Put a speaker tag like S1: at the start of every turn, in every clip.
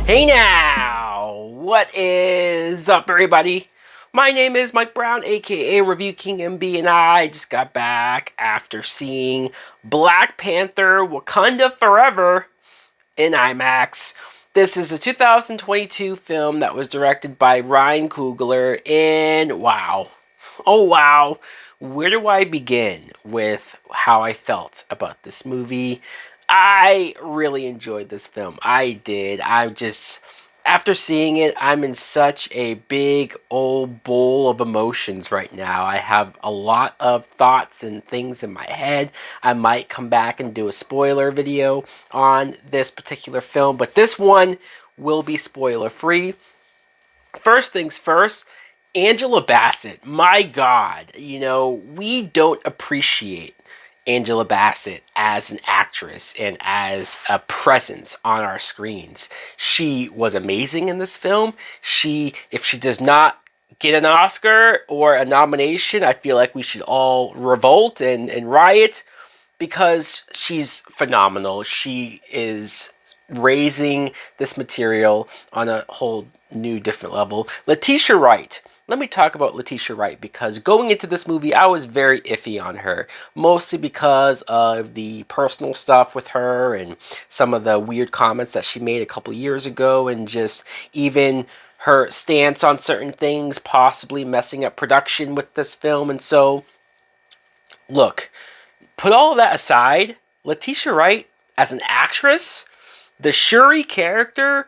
S1: Hey now! What is up, everybody? My name is Mike Brown, aka Review King MB, and I just got back after seeing Black Panther Wakanda Forever in IMAX. This is a 2022 film that was directed by Ryan Coogler, and wow. Oh wow. Where do I begin with how I felt about this movie? I really enjoyed this film. I did. After seeing it, I'm in such a big old bowl of emotions right now. I have a lot of thoughts and things in my head. I might come back and do a spoiler video on this particular film, but this one will be spoiler free. First things first, Angela Bassett. My God, we don't appreciate Angela Bassett as an actress and as a presence on our screens. She was amazing in this film. If she does not get an Oscar or a nomination, I feel like we should all revolt and riot because she's phenomenal. She is raising this material on a whole new different level. Letitia Wright. Let me talk about Letitia Wright, because going into this movie, I was very iffy on her, mostly because of the personal stuff with her and some of the weird comments that she made a couple years ago, and just even her stance on certain things, possibly messing up production with this film. And so, look, put all of that aside, Letitia Wright, as an actress, the Shuri character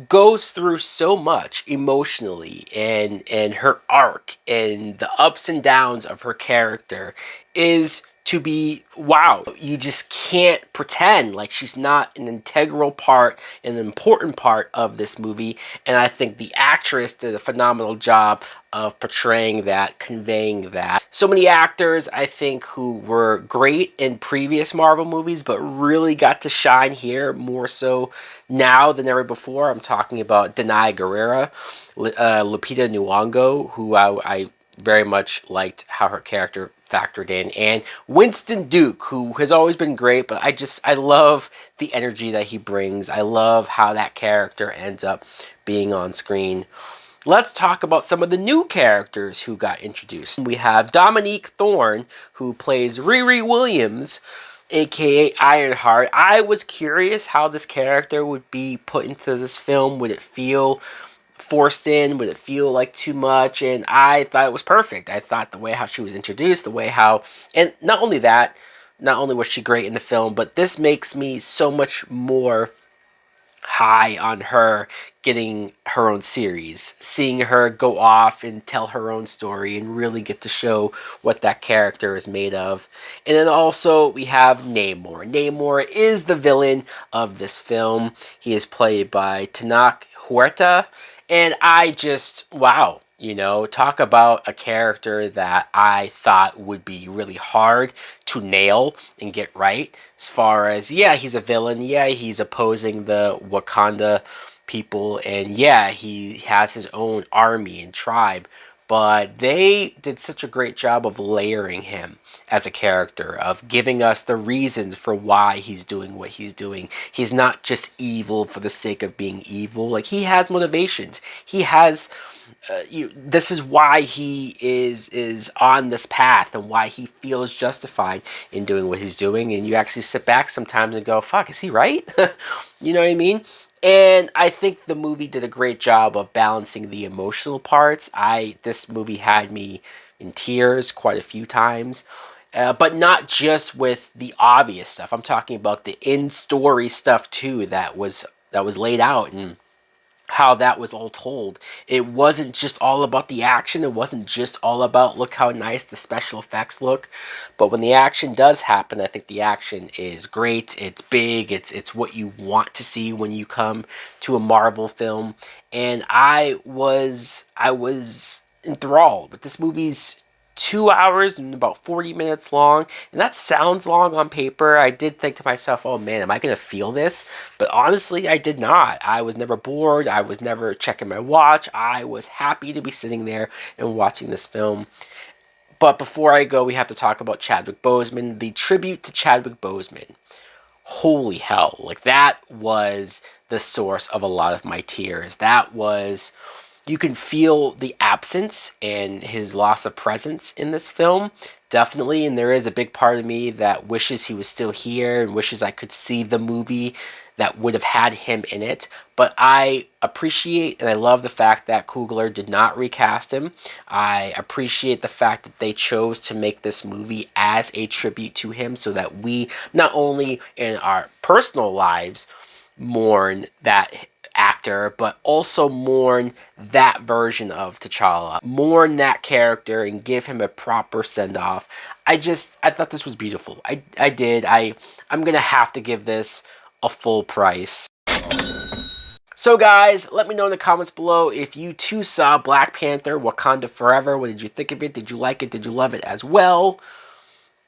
S1: goes through so much emotionally, and her arc and the ups and downs of her character is to be wow. You just can't pretend like she's not an integral part, an important part of this movie. And I think the actress did a phenomenal job of portraying that, conveying that. So many actors, I think, who were great in previous Marvel movies, but really got to shine here more so now than ever before. I'm talking about Danai Gurira, Lupita Nyong'o, who I very much liked how her character factored in, and Winston Duke, who has always been great, but I love the energy that he brings. I love how that character ends up being on screen. Let's talk about some of the new characters who got introduced. We have Dominique Thorne, who plays Riri Williams, aka Ironheart. I was curious how this character would be put into this film. Would it feel forced in? Would it feel like too much? And I thought it was perfect. I thought the way how she was introduced, and not only that, not only was she great in the film, but this makes me so much more high on her getting her own series, seeing her go off and tell her own story and really get to show what that character is made of. And then also we have Namor. Namor is the villain of this film. He is played by Tenoch Huerta. And wow, talk about a character that I thought would be really hard to nail and get right. As far as, yeah, he's a villain. Yeah, he's opposing the Wakanda people. And yeah, he has his own army and tribe. But they did such a great job of layering him as a character, of giving us the reasons for why he's doing what he's doing. He's not just evil for the sake of being evil. Like, he has motivations. He has this is why he is on this path, and why he feels justified in doing what he's doing. And you actually sit back sometimes and go, fuck, is he right? You know what I mean? And I think the movie did a great job of balancing the emotional parts. This movie had me in tears quite a few times. But not just with the obvious stuff. I'm talking about the in-story stuff too that was laid out, and how that was all told. It wasn't just all about the action. It wasn't just all about, look how nice the special effects look. But when the action does happen, I think the action is great. It's big. It's what you want to see when you come to a Marvel film. And I was enthralled. But this movie's 2 hours and about 40 minutes long, and that sounds long on paper. I did think to myself, oh man, am I going to feel this? But honestly, I did not. I was never bored. I was never checking my watch. I was happy to be sitting there and watching this film. But before I go, we have to talk about Chadwick Boseman, the tribute to Chadwick Boseman. Holy hell, like that was the source of a lot of my tears. That was, you can feel the absence and his loss of presence in this film, definitely. And there is a big part of me that wishes he was still here and wishes I could see the movie that would have had him in it. But I appreciate and I love the fact that Coogler did not recast him. I appreciate the fact that they chose to make this movie as a tribute to him, so that we, not only in our personal lives, mourn that actor, but also mourn that version of T'Challa, mourn that character, and give him a proper send-off. I thought this was beautiful. I did. I'm gonna have to give this a full price. So guys, let me know in the comments below if you too saw Black Panther Wakanda Forever. What did you think of it? Did you like it? Did you love it as well?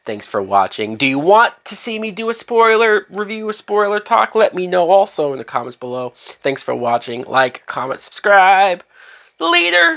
S1: Thanks for watching. Do you want to see me do a spoiler review, a spoiler talk? Let me know also in the comments below. Thanks for watching. Like, comment, subscribe. Later!